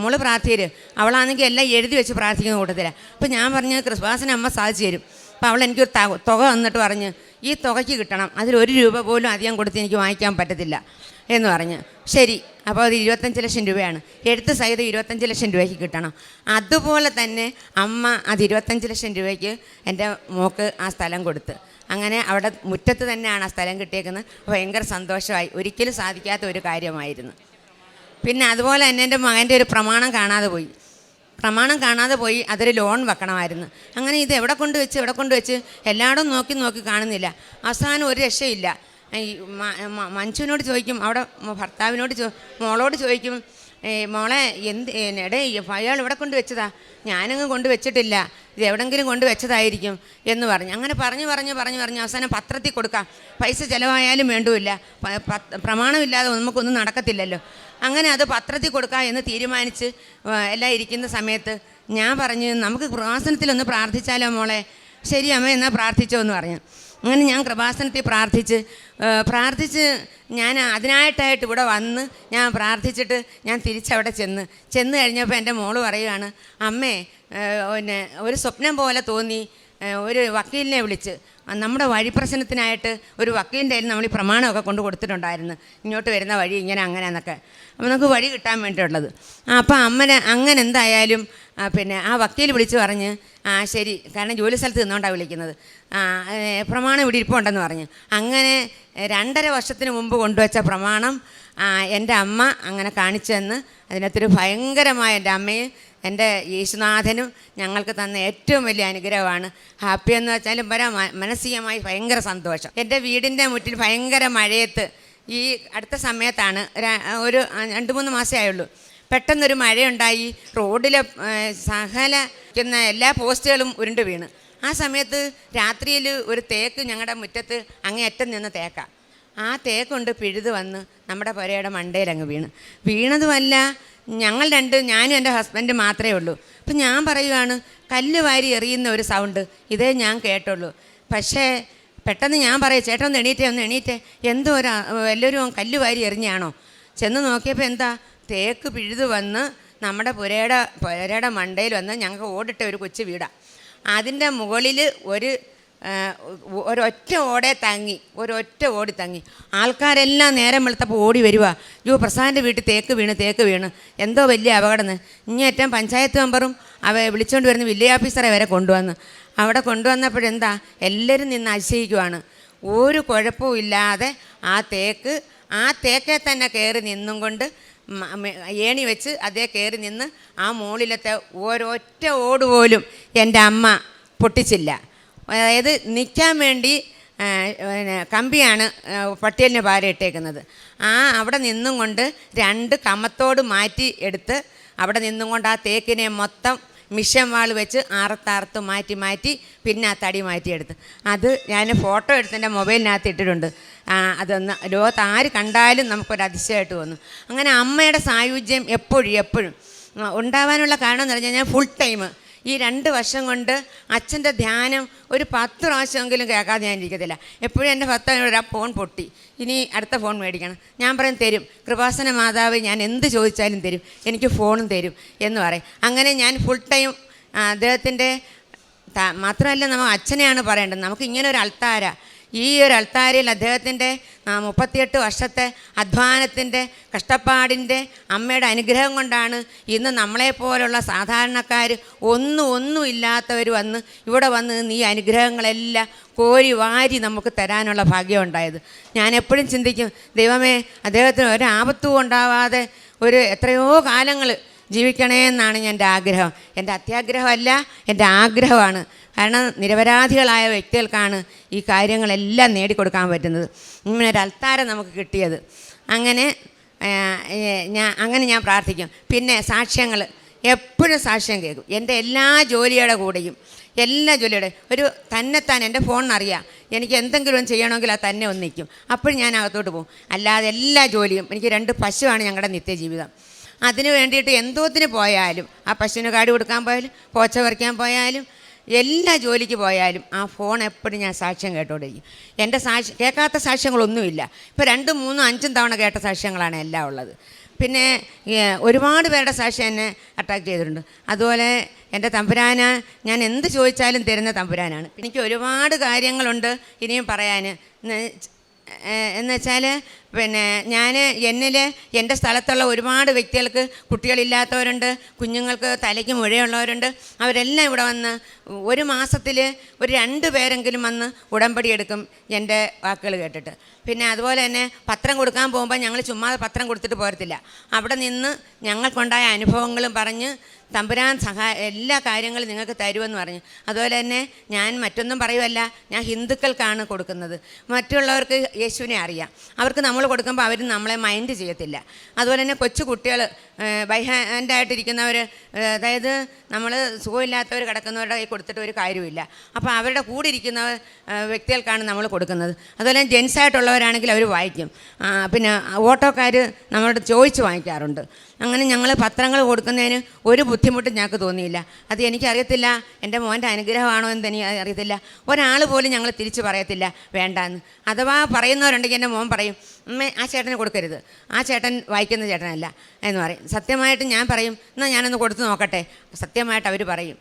മോള് പ്രാർത്ഥിയര്. അവളാണെങ്കിൽ എല്ലാം എഴുതി വെച്ച് പ്രാർത്ഥിക്കുന്ന കൂട്ടത്തിലാണ്. അപ്പം ഞാൻ പറഞ്ഞ് കൃപാസന അമ്മ സാധിച്ചു തരും. അപ്പോൾ അവൾ എനിക്കൊരു തുക വന്നിട്ട് പറഞ്ഞ് ഈ തുകയ്ക്ക് കിട്ടണം, അതിൽ 1 രൂപ പോലും അധികം കൊടുത്ത് എനിക്ക് വാങ്ങിക്കാൻ പറ്റത്തില്ല എന്ന് പറഞ്ഞ്. ശരി, അപ്പോൾ അത് 25 ലക്ഷം രൂപയാണ്, എഴുത്ത് സഹിതം 25 ലക്ഷം രൂപയ്ക്ക് കിട്ടണം. അതുപോലെ തന്നെ അമ്മ അത് 25 ലക്ഷം രൂപയ്ക്ക് എൻ്റെ മോക്ക് ആ സ്ഥലം കൊടുത്ത്. അങ്ങനെ അവിടെ മുറ്റത്ത് തന്നെയാണ് ആ സ്ഥലം കിട്ടിയേക്കുന്നത്. ഭയങ്കര സന്തോഷമായി. ഒരിക്കലും സാധിക്കാത്ത ഒരു കാര്യമായിരുന്നു. പിന്നെ അതുപോലെ തന്നെ എൻ്റെ മകൻ്റെ ഒരു പ്രമാണം കാണാതെ പോയി. അതൊരു ലോൺ വെക്കണമായിരുന്നു. അങ്ങനെ ഇത് എവിടെ കൊണ്ട് വെച്ച് എല്ലായിടും നോക്കി കാണുന്നില്ല. അവസാനം ഒരു രക്ഷയില്ല. ഈ മഞ്ജുവിനോട് ചോദിക്കും, അവിടെ ഭർത്താവിനോട് മോളോട് ചോദിക്കും, മോളെ എടേ അയാൾ ഇവിടെ കൊണ്ട് വെച്ചതാ, ഞാനങ്ങ് കൊണ്ട് വെച്ചിട്ടില്ല, ഇത് എവിടെങ്കിലും കൊണ്ട് വെച്ചതായിരിക്കും എന്ന് പറഞ്ഞു. അങ്ങനെ പറഞ്ഞ് അവസാനം പത്രത്തിൽ കൊടുക്കാം, പൈസ ചിലവായാലും വേണ്ടുമില്ല, പ്രമാണമില്ലാതെ നമുക്കൊന്നും നടക്കത്തില്ലല്ലോ. അങ്ങനെ അത് പത്രത്തിൽ കൊടുക്കാം എന്ന് തീരുമാനിച്ച് എല്ലാം ഇരിക്കുന്ന സമയത്ത് ഞാൻ പറഞ്ഞു, നമുക്ക് കൃപാസനത്തിലൊന്ന് പ്രാർത്ഥിച്ചാലോ മോളെ? ശരി അമ്മ, എന്നാൽ പ്രാർത്ഥിച്ചോ എന്ന് പറഞ്ഞു. അങ്ങനെ ഞാൻ കൃപാസനത്തിൽ പ്രാർത്ഥിച്ച് ഞാൻ അതിനായിട്ടായിട്ട് ഇവിടെ വന്ന് ഞാൻ പ്രാർത്ഥിച്ചിട്ട് ഞാൻ തിരിച്ചവിടെ ചെന്ന് കഴിഞ്ഞപ്പോൾ എൻ്റെ മോള് പറയുകയാണ്, അമ്മേ പിന്നെ ഒരു സ്വപ്നം പോലെ തോന്നി, ഒരു വക്കീലിനെ വിളിച്ച് നമ്മുടെ വഴി പ്രശ്നത്തിനായിട്ട് ഒരു വക്കീലിൻ്റെ കയ്യിൽ നമ്മൾ ഈ പ്രമാണമൊക്കെ കൊണ്ട് കൊടുത്തിട്ടുണ്ടായിരുന്നു, ഇങ്ങോട്ട് വരുന്ന വഴി ഇങ്ങനെ അങ്ങനെ എന്നൊക്കെ, അപ്പോൾ നമുക്ക് വഴി കിട്ടാൻ വേണ്ടിയുള്ളത്. അപ്പോൾ അങ്ങനെ എന്തായാലും പിന്നെ ആ വക്കീൽ വിളിച്ച് പറഞ്ഞ് ശരി, കാരണം ജോലി സ്ഥലത്ത് നിന്നുകൊണ്ടാണ് വിളിക്കുന്നത്, പ്രമാണം ഇവിടെ ഇരിപ്പുണ്ടെന്ന് പറഞ്ഞു. അങ്ങനെ 2.5 വർഷത്തിന് മുമ്പ് കൊണ്ടുവച്ച പ്രമാണം എൻ്റെ അമ്മ അങ്ങനെ കാണിച്ചു തന്ന്, അതിനകത്തൊരു ഭയങ്കരമായ എൻ്റെ അമ്മയും എൻ്റെ യേശുനാഥനും ഞങ്ങൾക്ക് തന്ന ഏറ്റവും വലിയ അനുഗ്രഹമാണ്. ഹാപ്പി എന്ന് വെച്ചാലും മാനസികമായി ഭയങ്കര സന്തോഷം. എൻ്റെ വീടിൻ്റെ മുറ്റിൽ ഭയങ്കര മഴയത്ത് ഈ അടുത്ത സമയത്താണ്, ഒരു 2-3 മാസമേ ആയുള്ളൂ, പെട്ടെന്നൊരു മഴയുണ്ടായി. റോഡിലെ എല്ലാ പോസ്റ്റുകളും ഉരുണ്ട് വീണ്. ആ സമയത്ത് രാത്രിയിൽ ഒരു തേക്ക് ഞങ്ങളുടെ മുറ്റത്ത് അങ്ങേയറ്റം നിന്ന് തേക്കാം, ആ തേക്കുണ്ട് പിഴുത് വന്ന് നമ്മുടെ പുരയുടെ മണ്ടയിലങ്ങ് വീണതുമല്ല, ഞാനും എൻ്റെ ഹസ്ബൻഡ് മാത്രമേ ഉള്ളൂ. അപ്പം ഞാൻ പറയുവാണ്, കല്ല് വാരി എറിയുന്ന ഒരു സൗണ്ട് ഇതേ ഞാൻ കേട്ടുള്ളൂ. പക്ഷേ പെട്ടെന്ന് ഞാൻ പറയും, ചേട്ടാ ഒന്ന് എണീറ്റേ, എന്തോ എല്ലാവരും കല്ല് വാരി എറിഞ്ഞാണോ? ചെന്ന് നോക്കിയപ്പോൾ എന്താ, തേക്ക് പിഴുത് വന്ന് നമ്മുടെ പുരയുടെ മണ്ടയിൽ വന്ന് ഞങ്ങൾക്ക് ഓടിട്ട ഒരു കൊച്ചു വീടാണ്. അതിൻ്റെ മുകളിൽ ഒരൊറ്റ ഓടി തങ്ങി. ആൾക്കാരെല്ലാം നേരം വെളുത്തപ്പോൾ ഓടി വരുക, പ്രസാദിൻ്റെ വീട്ടിൽ തേക്ക് വീണ്, എന്തോ വലിയ അപകടം. ഇങ്ങേറ്റം പഞ്ചായത്ത് മെമ്പറും വിളിച്ചുകൊണ്ട് വരുന്ന വില്ലേജ് ഓഫീസറെ വരെ അവിടെ കൊണ്ടുവന്നപ്പോഴെന്താ, എല്ലാവരും നിന്ന് അതിശയിക്കുവാണ്. ഒരു കുഴപ്പവും ഇല്ലാതെ ആ തേക്കെ തന്നെ കയറി നിന്നും കൊണ്ട് ഏണി വെച്ച് അതേ കയറി നിന്ന് ആ മുകളിലത്തെ ഒരൊറ്റ ഓട് പോലും എൻ്റെ അമ്മ പൊട്ടിച്ചില്ല. അതായത് നിൽക്കാൻ വേണ്ടി കമ്പിയാണ് പട്ടിയലിന് പാരയിട്ടേക്കുന്നത്. അവിടെ നിന്നും കൊണ്ട് 2 കമ്മത്തോട് മാറ്റി എടുത്ത് അവിടെ നിന്നും കൊണ്ട് ആ തേക്കിനെ മൊത്തം മിഷൻ വാൾ വെച്ച് ആർത്താർത്ത് മാറ്റി പിന്നെ ആ തടി മാറ്റിയെടുത്ത്. അത് ഞാൻ ഫോട്ടോ എടുത്ത് എൻ്റെ മൊബൈലിനകത്ത് ഇട്ടിട്ടുണ്ട്. അതൊന്ന് ലോകത്ത് ആര് കണ്ടാലും നമുക്കൊരു അതിശയമായിട്ട് തോന്നും. അങ്ങനെ അമ്മയുടെ സായുജ്യം എപ്പോഴും ഉണ്ടാവാനുള്ള കാരണം എന്ന് പറഞ്ഞാൽ ഞാൻ ഫുൾ ടൈം ഈ 2 വർഷം കൊണ്ട് അച്ഛൻ്റെ ധ്യാനം ഒരു 10 പ്രാവശ്യമെങ്കിലും കേൾക്കാതെ ഞാൻ ഇരിക്കത്തില്ല. എപ്പോഴും എൻ്റെ ഭർത്താവിനോട് ഫോൺ പൊട്ടി, ഇനി അടുത്ത ഫോൺ മേടിക്കണം. ഞാൻ പറയും തരും, കൃപാസന മാതാവ് ഞാൻ എന്ത് ചോദിച്ചാലും തരും, എനിക്ക് ഫോണും തരും എന്ന് പറയും. അങ്ങനെ ഞാൻ ഫുൾ ടൈം അദ്ദേഹത്തിൻ്റെ മാത്രമല്ല, നമ്മൾ അച്ഛനെയാണ് പറയേണ്ടത്. നമുക്ക് ഇങ്ങനെ ഒരു അൾത്താര, ഈ ഒരു അൾത്താരയിൽ അദ്ദേഹത്തിൻ്റെ 38 വർഷത്തെ അധ്വാനത്തിൻ്റെ കഷ്ടപ്പാടിൻ്റെ അമ്മയുടെ അനുഗ്രഹം കൊണ്ടാണ് ഇന്ന് നമ്മളെപ്പോലുള്ള സാധാരണക്കാർ ഒന്നും ഇല്ലാത്തവർ ഇവിടെ വന്ന് ഈ അനുഗ്രഹങ്ങളെല്ലാം കോരി വാരി നമുക്ക് തരാനുള്ള ഭാഗ്യം ഉണ്ടായത്. ഞാൻ എപ്പോഴും ചിന്തിക്കും, ദൈവമേ അദ്ദേഹത്തിന് ഒരാപത്തും ഉണ്ടാവാതെ എത്രയോ കാലങ്ങൾ ജീവിക്കണേ എന്നാണ് എൻ്റെ ആഗ്രഹം. എൻ്റെ അത്യാഗ്രഹമല്ല, എൻ്റെ ആഗ്രഹമാണ്. കാരണം നിരപരാധികളായ വ്യക്തികൾക്കാണ് ഈ കാര്യങ്ങളെല്ലാം നേടിക്കൊടുക്കാൻ പറ്റുന്നത്. ഇങ്ങനെ ഒരു അൾത്താര നമുക്ക് കിട്ടിയത്. അങ്ങനെ ഞാൻ പ്രാർത്ഥിക്കും. പിന്നെ സാക്ഷ്യങ്ങൾ, എപ്പോഴും സാക്ഷ്യം കേൾക്കും. എൻ്റെ എല്ലാ ജോലിയുടെ കൂടെയും തന്നെത്താൻ എൻ്റെ ഫോണിനറിയാം, എനിക്ക് എന്തെങ്കിലും ചെയ്യണമെങ്കിൽ അത് തന്നെ ഒന്നിക്കും. അപ്പോഴും ഞാൻ അകത്തോട്ട് പോകും. അല്ലാതെ എല്ലാ ജോലിയും, എനിക്ക് 2 പശുവാണ് ഞങ്ങളുടെ നിത്യജീവിതം. അതിന് വേണ്ടിയിട്ട് എന്തോത്തിന് പോയാലും, ആ പശുവിന് കാട് കൊടുക്കാൻ പോയാലും, പോച്ച പറിക്കാൻ പോയാലും, എല്ലാ ജോലിക്ക് പോയാലും ആ ഫോൺ എപ്പോഴും ഞാൻ സാക്ഷ്യം കേട്ടോണ്ടിരിക്കും. എൻ്റെ കേൾക്കാത്ത സാക്ഷ്യങ്ങളൊന്നുമില്ല. ഇപ്പോൾ 2, 3, 5 തവണ കേട്ട സാക്ഷ്യങ്ങളാണ് എല്ലാം ഉള്ളത്. പിന്നെ ഒരുപാട് പേരുടെ സാക്ഷ്യം എന്നെ അട്രാക്ട് ചെയ്തിട്ടുണ്ട്. അതുപോലെ എൻ്റെ തമ്പുരാന് ഞാൻ എന്ത് ചോദിച്ചാലും തരുന്ന തമ്പുരാനാണ്. എനിക്ക് ഒരുപാട് കാര്യങ്ങളുണ്ട് ഇനിയും പറയാൻ. എന്ന് വെച്ചാൽ പിന്നെ എന്നിൽ എൻ്റെ സ്ഥലത്തുള്ള ഒരുപാട് വ്യക്തികൾക്ക് കുട്ടികളില്ലാത്തവരുണ്ട്, കുഞ്ഞുങ്ങൾക്ക് തലയ്ക്ക് മുഴയുള്ളവരുണ്ട്. അവരെല്ലാം ഇവിടെ വന്ന് ഒരു മാസത്തിൽ ഒരു 2 പേരെങ്കിലും വന്ന് ഉടമ്പടി എടുക്കും എൻ്റെ വാക്കുകൾ കേട്ടിട്ട്. പിന്നെ അതുപോലെ തന്നെ പത്രം കൊടുക്കാൻ പോകുമ്പോൾ ഞങ്ങൾ ചുമ്മാ പത്രം കൊടുത്തിട്ട് പോരത്തില്ല. അവിടെ നിന്ന് ഞങ്ങൾക്കുണ്ടായ അനുഭവങ്ങളും പറഞ്ഞ് തമ്പുരാൻ എല്ലാ കാര്യങ്ങളും നിങ്ങൾക്ക് തരുമെന്ന് പറഞ്ഞു. അതുപോലെ തന്നെ ഞാൻ മറ്റൊന്നും പറയുമല്ല, ഞാൻ ഹിന്ദുക്കൾക്കാണ് കൊടുക്കുന്നത്. മറ്റുള്ളവർക്ക് യേശുവിനെ അറിയാം, അവർക്ക് നമ്മൾ കൊടുക്കുമ്പോൾ അവർ നമ്മളെ മൈൻഡ് ചെയ്യത്തില്ല. അതുപോലെ തന്നെ കൊച്ചു കുട്ടികൾ ബൈഹാൻഡായിട്ടിരിക്കുന്നവർ, അതായത് നമ്മൾ സുഖമില്ലാത്തവർ കിടക്കുന്നവരുടെ കൈ കൊടുത്തിട്ട് ഒരു കാര്യമില്ല. അപ്പോൾ അവരുടെ കൂടെ ഇരിക്കുന്ന വ്യക്തികൾക്കാണ് നമ്മൾ കൊടുക്കുന്നത്. അതുപോലെ ജെൻസായിട്ടുള്ളവരാണെങ്കിൽ അവർ വായിക്കും. പിന്നെ ഓട്ടോക്കാർ നമ്മളോട് ചോദിച്ച് വാങ്ങിക്കാറുണ്ട്. അങ്ങനെ ഞങ്ങൾ പത്രങ്ങൾ കൊടുക്കുന്നതിന് ഒരു ബുദ്ധിമുട്ടും ഞങ്ങൾക്ക് തോന്നിയില്ല. അത് എനിക്കറിയത്തില്ല എൻ്റെ മോൻ്റെ അനുഗ്രഹമാണോ എന്ന് എനിക്ക് അറിയത്തില്ല. ഒരാൾ പോലും ഞങ്ങൾ തിരിച്ച് പറയത്തില്ല വേണ്ടാന്ന്. അഥവാ പറയുന്നവരുണ്ടെങ്കിൽ എൻ്റെ മോൻ പറയും, അമ്മേ ആ ചേട്ടന് കൊടുക്കരുത്, ആ ചേട്ടൻ വായിക്കുന്ന ചേട്ടനല്ല എന്ന് പറയും. സത്യമായിട്ട് ഞാൻ പറയും, എന്നാൽ ഞാനൊന്ന് കൊടുത്ത് നോക്കട്ടെ. സത്യമായിട്ട് അവർ പറയും,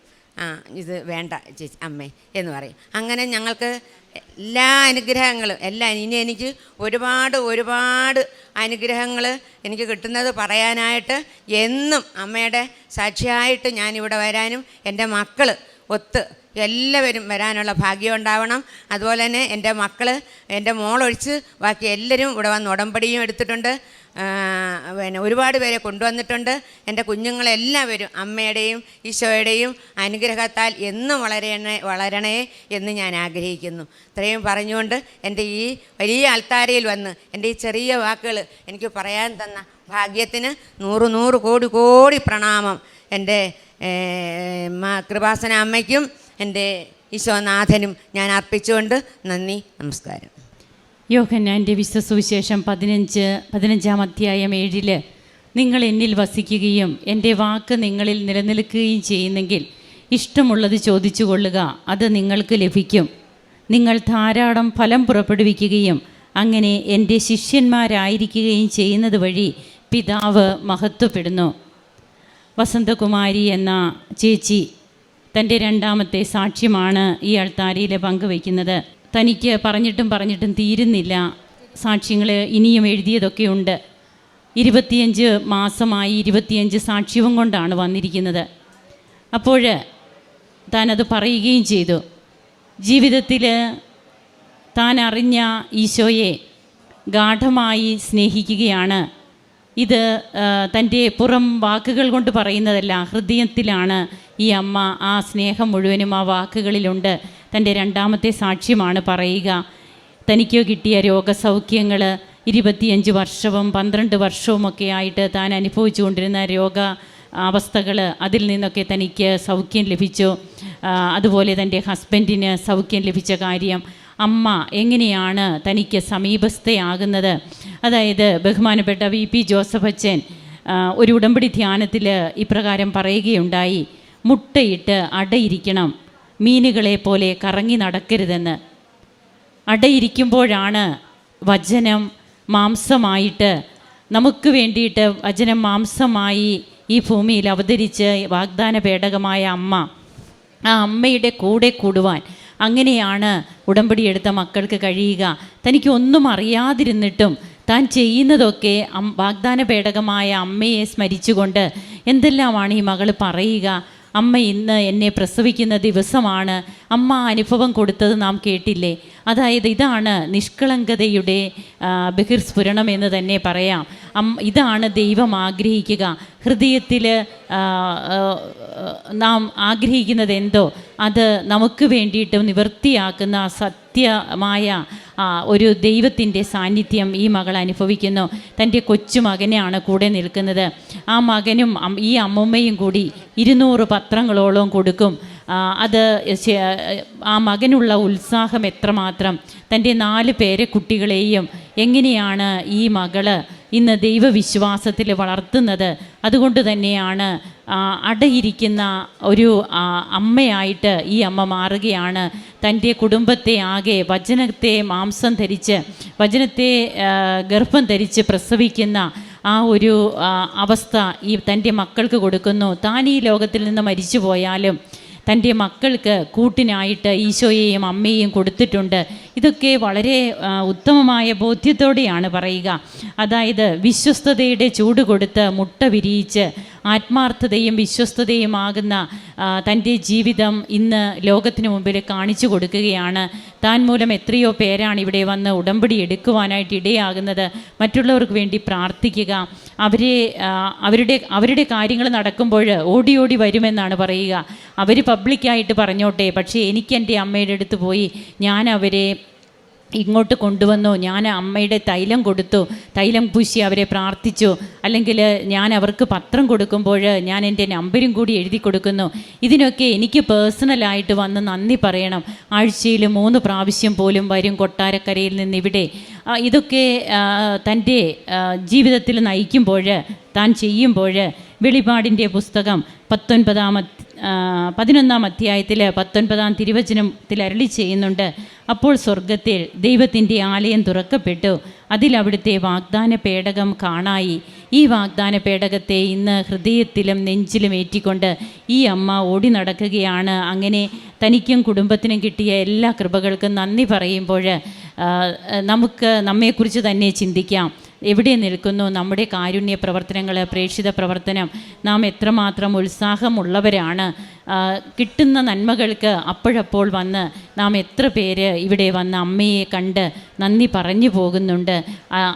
ഇത് വേണ്ട ചേച്ചി അമ്മേ എന്ന് പറയും. അങ്ങനെ ഞങ്ങൾക്ക് എല്ലാ അനുഗ്രഹങ്ങളും ഇനി എനിക്ക് ഒരുപാട് അനുഗ്രഹങ്ങൾ എനിക്ക് കിട്ടുന്നത് പറയാനായിട്ട് എന്നും അമ്മയുടെ സാക്ഷിയായിട്ട് ഞാനിവിടെ വരാനും എൻ്റെ മക്കൾ ഒത്ത് എല്ലാവരും വരാനുള്ള ഭാഗ്യം ഉണ്ടാവണം. അതുപോലെ തന്നെ എൻ്റെ മക്കൾ, എൻ്റെ മോളൊഴിച്ച് ബാക്കി എല്ലാവരും ഇവിടെ വന്ന് ഉടമ്പടിയും എടുത്തിട്ടുണ്ട്. പിന്നെ ഒരുപാട് പേരെ കൊണ്ടുവന്നിട്ടുണ്ട്. എൻ്റെ കുഞ്ഞുങ്ങളെല്ലാവരും അമ്മയുടെയും ഈശോയുടെയും അനുഗ്രഹത്താൽ എന്നും വളരണേ എന്ന് ഞാൻ ആഗ്രഹിക്കുന്നു. ഇത്രയും പറഞ്ഞുകൊണ്ട് എൻ്റെ ഈ വലിയ അൾത്താരയിൽ വന്ന് എൻ്റെ ഈ ചെറിയ വാക്കുകൾ എനിക്ക് പറയാൻ തന്ന ഭാഗ്യത്തിന് 100 കോടി പ്രണാമം എൻ്റെ കൃപാസന അമ്മയ്ക്കും എൻ്റെ ഈശോനാഥനും ഞാൻ അർപ്പിച്ചുകൊണ്ട് നന്ദി, നമസ്കാരം. യോഹന്നാൻ്റെ വിശ്വസുവിശേഷം 15-ാം അധ്യായം 7 നിങ്ങൾ എന്നിൽ വസിക്കുകയും എൻ്റെ വാക്ക് നിങ്ങളിൽ നിലനിൽക്കുകയും ചെയ്യുന്നെങ്കിൽ ഇഷ്ടമുള്ളത് ചോദിച്ചു കൊള്ളുക, അത് നിങ്ങൾക്ക് ലഭിക്കും. നിങ്ങൾ ധാരാളം ഫലം പുറപ്പെടുവിക്കുകയും അങ്ങനെ എൻ്റെ ശിഷ്യന്മാരായിരിക്കുകയും ചെയ്യുന്നത് വഴി പിതാവ് മഹത്വപ്പെടുന്നു. വസന്തകുമാരി എന്ന ചേച്ചി തൻ്റെ 2ാമത്തെ സാക്ഷ്യമാണ് ഈ അൾത്താരയിൽ പങ്കുവയ്ക്കുന്നത്. തനിക്ക് പറഞ്ഞിട്ടും തീരുന്നില്ല. സാക്ഷ്യങ്ങൾ ഇനിയും എഴുതിയതൊക്കെയുണ്ട്. 25 മാസമായി 25 സാക്ഷ്യവും കൊണ്ടാണ് വന്നിരിക്കുന്നത്. അപ്പോൾ താനത് പറയുകയും ചെയ്തു. ജീവിതത്തിൽ താൻ അറിഞ്ഞ ഈശോയെ ഗാഢമായി സ്നേഹിക്കുകയാണ്. ഇത് തൻ്റെ പുറം വാക്കുകൾ കൊണ്ട് പറയുന്നതല്ല, ഹൃദയത്തിലാണ് ഈ അമ്മ ആ സ്നേഹം മുഴുവനും ആ വാക്കുകളിലുണ്ട്. തൻ്റെ 2ാമത്തെ സാക്ഷ്യമാണ് പറയുക. തനിക്ക് കിട്ടിയ രോഗസൗഖ്യങ്ങൾ 25 വർഷവും 12 വർഷവുമൊക്കെ ആയിട്ട് താൻ അനുഭവിച്ചു കൊണ്ടിരുന്ന അവസ്ഥകൾ, അതിൽ നിന്നൊക്കെ തനിക്ക് സൗഖ്യം ലഭിച്ചു. അതുപോലെ തൻ്റെ ഹസ്ബൻഡിന് സൗഖ്യം ലഭിച്ച കാര്യം, അമ്മ എങ്ങനെയാണ് തനിക്ക് സമീപസ്ഥയാകുന്നത്. അതായത് ബഹുമാനപ്പെട്ട VP ജോസഫ് അച്ഛൻ ഒരു ഉടമ്പടി ധ്യാനത്തിൽ ഇപ്രകാരം പറയുകയുണ്ടായി, മുട്ടയിട്ട് അടയിരിക്കണം, മീനുകളെ പോലെ കറങ്ങി നടക്കരുതെന്ന്. അടയിരിക്കുമ്പോഴാണ് വചനം മാംസമായിട്ട് നമുക്ക് വേണ്ടിയിട്ട് വചനം മാംസമായി ഈ ഭൂമിയിൽ അവതരിച്ച് വാഗ്ദാന പേടകമായ അമ്മ, ആ അമ്മയുടെ കൂടെ കൂടുവാൻ, അങ്ങനെയാണ് ഉടമ്പടി എടുത്ത മക്കൾക്ക് കഴിയുക. തനിക്കൊന്നും അറിയാതിരുന്നിട്ടും താൻ ചെയ്യുന്നതൊക്കെ വാഗ്ദാന പേടകമായ അമ്മയെ സ്മരിച്ചുകൊണ്ട് എന്തെല്ലാമാണ് ഈ മകൾ പറയുക. അമ്മ ഇന്ന് എന്നെ പ്രസവിക്കുന്ന ദിവസമാണ്, അമ്മ അനുഭവം കൊടുത്തത് നാം കേട്ടില്ലേ. അതായത് ഇതാണ് നിഷ്കളങ്കതയുടെ ബഹിർസ്ഫുരണം എന്ന് തന്നെ പറയാം. ഇതാണ് ദൈവം ആഗ്രഹിക്കുക. ഹൃദയത്തിൽ നാം ആഗ്രഹിക്കുന്നത് എന്തോ അത് നമുക്ക് വേണ്ടിയിട്ട് നിവൃത്തിയാക്കുന്ന സത്യമായ ഒരു ദൈവത്തിൻ്റെ സാന്നിധ്യം ഈ മകൾ അനുഭവിക്കുന്നു. തൻ്റെ കൊച്ചുമകനെയാണ് കൂടെ നിൽക്കുന്നത്. ആ മകനും ഈ അമ്മൂമ്മയും കൂടി 200 പത്രങ്ങളോളം കൊടുക്കും. അത് ആ മകനുള്ള ഉത്സാഹം എത്രമാത്രം. തൻ്റെ 4 പേരക്കുട്ടികളെയും എങ്ങനെയാണ് ഈ മകള് ഇന്ന് ദൈവവിശ്വാസത്തിൽ വളർത്തുന്നത്. അതുകൊണ്ട് തന്നെയാണ് അടയിരിക്കുന്ന ഒരു അമ്മയായിട്ട് ഈ അമ്മ മാറുകയാണ്. തൻ്റെ കുടുംബത്തെ ആകെ വചനത്തെ മാംസം ധരിച്ച്, വചനത്തെ ഗർഭം ധരിച്ച് പ്രസവിക്കുന്ന ആ ഒരു അവസ്ഥ ഈ തൻ്റെ മക്കൾക്ക് കൊടുക്കുന്നു. താൻ ഈ ലോകത്തിൽ നിന്ന് മരിച്ചു പോയാലും തൻ്റെ മക്കൾക്ക് കൂട്ടിനായിട്ട് ഈശോയെയും അമ്മയെയും കൊടുത്തിട്ടുണ്ട്. ഇതൊക്കെ വളരെ ഉത്തമമായ ബോധ്യത്തോടെയാണ് പറയുക. അതായത് വിശ്വസ്തതയുടെ ചൂട് കൊടുത്ത് മുട്ട വിരിയിച്ച് ആത്മാർത്ഥതയും വിശ്വസ്തതയുമാകുന്ന തൻ്റെ ജീവിതം ഇന്ന് ലോകത്തിന് മുമ്പിൽ കാണിച്ചു കൊടുക്കുകയാണ്. താൻ മൂലം എത്രയോ പേരാണ് ഇവിടെ വന്ന് ഉടമ്പടി എടുക്കുവാനായിട്ട് ഇടയാകുന്നത്. മറ്റുള്ളവർക്ക് വേണ്ടി പ്രാർത്ഥിക്കുക. അവരുടെ കാര്യങ്ങൾ നടക്കുമ്പോൾ ഓടി ഓടി വരുമെന്നാണ് പറയുക. അവർ പബ്ലിക്കായിട്ട് പറഞ്ഞോട്ടെ, പക്ഷേ എനിക്ക് എൻ്റെ അമ്മയുടെ അടുത്ത് പോയി ഞാൻ അവരെ ഇങ്ങോട്ട് കൊണ്ടുവന്നു, ഞാൻ അമ്മയുടെ തൈലം കൊടുത്തു, തൈലം പൂശി അവരെ പ്രാർത്ഥിച്ചു, അല്ലെങ്കിൽ ഞാൻ അവർക്ക് പത്രം കൊടുക്കുമ്പോൾ ഞാൻ എൻ്റെ നമ്പരും കൂടി എഴുതി കൊടുക്കുന്നു. ഇതിനൊക്കെ എനിക്ക് പേഴ്സണലായിട്ട് വന്ന് നന്ദി പറയണം. ആഴ്ചയിൽ 3 പ്രാവശ്യം പോലും വരും കൊട്ടാരക്കരയിൽ നിന്ന് ഇവിടെ. ഇതൊക്കെ തൻ്റെ ജീവിതത്തിൽ നയിക്കുമ്പോൾ, താൻ ചെയ്യുമ്പോൾ വെളിപാടിൻ്റെ പുസ്തകം 11-ാം അധ്യായത്തിൽ 19-ാം തിരുവചനത്തിൽ അരുളി ചെയ്യുന്നുണ്ട്. അപ്പോൾ സ്വർഗത്തിൽ ദൈവത്തിൻ്റെ ആലയം തുറക്കപ്പെട്ടു, അതിൽ അവിടുത്തെ വാഗ്ദാന പേടകം കാണായി. ഈ വാഗ്ദാന പേടകത്തെ ഇന്ന് ഹൃദയത്തിലും നെഞ്ചിലും ഏറ്റിക്കൊണ്ട് ഈ അമ്മ ഓടി നടക്കുകയാണ്. അങ്ങനെ തനിക്കും കുടുംബത്തിനും കിട്ടിയ എല്ലാ കൃപകൾക്കും നന്ദി പറയുമ്പോൾ നമുക്ക് നമ്മെക്കുറിച്ച് തന്നെ ചിന്തിക്കാം. എവിടെ നിൽക്കുന്നു നമ്മുടെ കാരുണ്യ പ്രവർത്തനങ്ങൾ, പ്രേക്ഷിത പ്രവർത്തനം? നാം എത്രമാത്രം ഉത്സാഹമുള്ളവരാണ്? കിട്ടുന്ന നന്മകൾക്ക് അപ്പോഴപ്പോൾ വന്ന് നാം എത്ര പേര് ഇവിടെ വന്ന് അമ്മയെ കണ്ട് നന്ദി പറഞ്ഞു പോകുന്നുണ്ട്?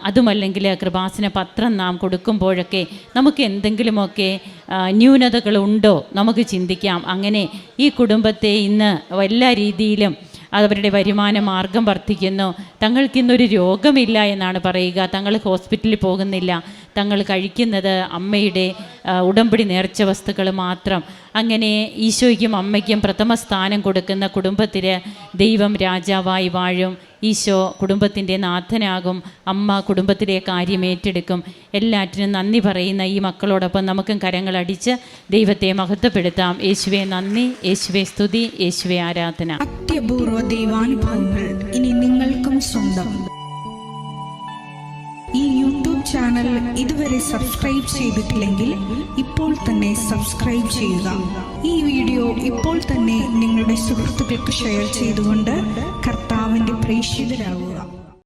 അതുമല്ലെങ്കിൽ കൃപാസന പത്രം നാം കൊടുക്കുമ്പോഴൊക്കെ നമുക്ക് എന്തെങ്കിലുമൊക്കെ ന്യൂനതകളുണ്ടോ നമുക്ക് ചിന്തിക്കാം. അങ്ങനെ ഈ കുടുംബത്തെ ഇന്ന് എല്ലാ രീതിയിലും അവരുടെ വരുമാന മാർഗം വർദ്ധിക്കുന്നു. തങ്ങൾക്കിന്നൊരു രോഗമില്ല എന്നാണ് പറയുക. തങ്ങൾ ഹോസ്പിറ്റലിൽ പോകുന്നില്ല. തങ്ങൾ കഴിക്കുന്നത് അമ്മയുടെ ഉടമ്പടി നേർച്ച വസ്തുക്കൾ മാത്രം. അങ്ങനെ ഈശോയ്ക്കും അമ്മയ്ക്കും പ്രഥമ സ്ഥാനം കൊടുക്കുന്ന കുടുംബത്തിൽ ദൈവം രാജാവായി വാഴും. ഈശോ കുടുംബത്തിൻ്റെ നാഥനാകും. അമ്മ കുടുംബത്തിലെ കാര്യം ഏറ്റെടുക്കും. എല്ലാറ്റിനും നന്ദി പറയുന്ന ഈ മക്കളോടൊപ്പം നമുക്കും കരങ്ങളടിച്ച് ദൈവത്തെ മഹത്വപ്പെടുത്താം. യേശുവേ നന്ദി, യേശുവേ സ്തുതി, യേശുവേ ആരാധന. അത്യപൂർവ ദൈവാനുഭവങ്ങൾ ഇനി നിങ്ങൾക്കും സ്വന്തം. ഈ യൂട്യൂബ് ചാനൽ ഇതുവരെ സബ്സ്ക്രൈബ് ചെയ്തിട്ടില്ലെങ്കിൽ ഇപ്പോൾ തന്നെ സബ്സ്ക്രൈബ് ചെയ്യുക. ഈ വീഡിയോ ഇപ്പോൾ തന്നെ നിങ്ങളുടെ സുഹൃത്തുക്കൾക്ക് ഷെയർ ചെയ്തുകൊണ്ട് കർത്താവിൻ്റെ പ്രേക്ഷിതരാകുക.